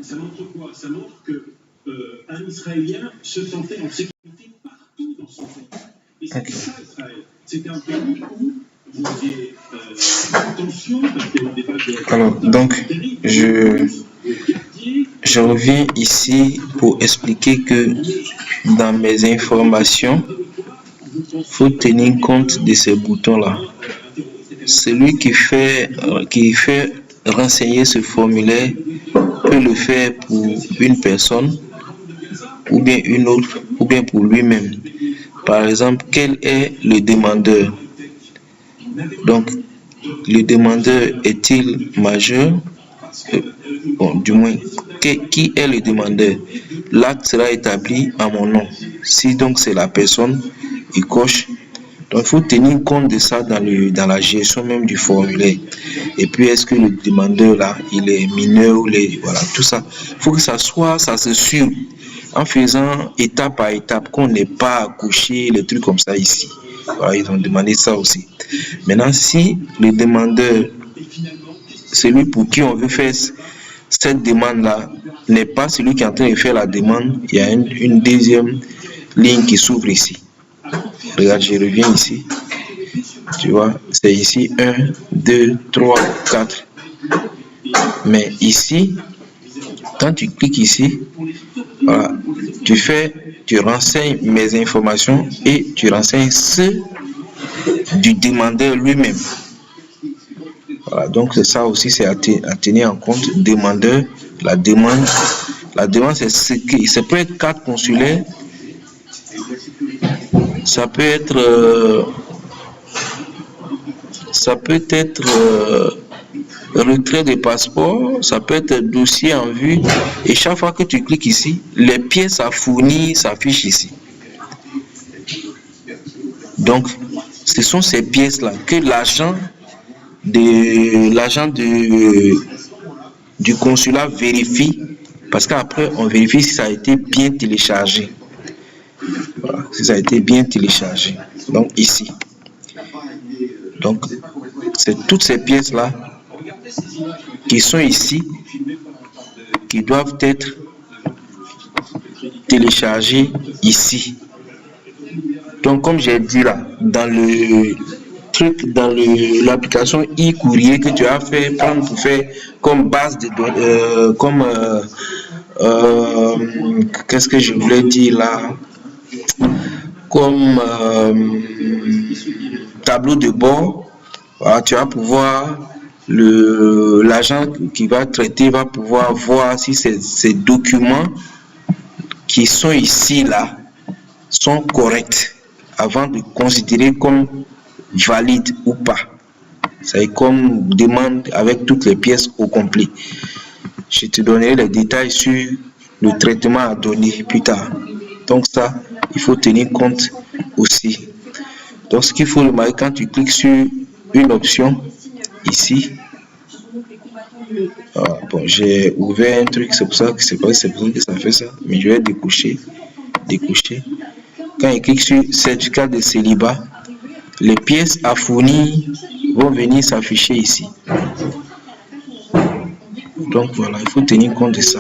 Ça montre quoi? Ça montre que un Israélien se sentait en sécurité partout dans son pays. Et c'était ça Israël. C'était un pays où vous aviez attention, parce qu'il y a eu des débat de... Alors, donc, je reviens ici pour expliquer que dans mes informations, il faut tenir compte de ces boutons-là. Celui qui fait renseigner ce formulaire peut le faire pour une personne ou bien une autre ou bien pour lui-même. Par exemple, quel est le demandeur? Donc, le demandeur est-il majeur? Bon, du moins, qui est le demandeur? L'acte sera établi à mon nom. Si donc c'est la personne, il coche. Donc, il faut tenir compte de ça dans la gestion même du formulaire. Et puis, est-ce que le demandeur là, il est mineur ou voilà, tout ça. Il faut que ça se suive en faisant étape par étape, qu'on n'ait pas à coucher les trucs comme ça ici. Voilà, ils ont demandé ça aussi. Maintenant, si le demandeur, celui pour qui on veut faire cette demande-là, n'est pas celui qui est en train de faire la demande, il y a une deuxième ligne qui s'ouvre ici. Regarde, je reviens ici. Tu vois, c'est ici 1, 2, 3, 4. Mais ici, quand tu cliques ici, voilà, tu renseignes mes informations et tu renseignes ceux du demandeur lui-même. Voilà, donc c'est ça aussi, c'est à tenir en compte. Demandeur, la demande c'est ce qui, ça peut être carte consulaire, ça peut être retrait de passeport, ça peut être dossier en vue, et chaque fois que tu cliques ici, les pièces à fournir s'affichent ici. Donc, ce sont ces pièces-là que l'agent du consulat vérifie, parce qu'après, on vérifie si ça a été bien téléchargé. Voilà, si ça a été bien téléchargé. Donc, ici. Donc, c'est toutes ces pièces-là qui sont ici, qui doivent être téléchargées ici. Donc, comme j'ai dit là, dans l'application e-courrier que tu as fait prendre pour faire comme base de données, qu'est-ce que je voulais dire là, comme tableau de bord. Voilà, tu vas pouvoir, l'agent qui va traiter va pouvoir voir si ces documents qui sont ici là sont corrects avant de considérer comme valide ou pas. C'est comme demande avec toutes les pièces au complet. Je te donnerai les détails sur le traitement à donner plus tard. Donc ça, il faut tenir compte aussi. Donc ce qu'il faut remarquer quand tu cliques sur une option ici, bon, j'ai ouvert un truc, c'est pour ça que ça fait ça, mais je vais découcher. Quand il clique sur certificat de célibat, les pièces à fournir vont venir s'afficher ici. Donc voilà, il faut tenir compte de ça.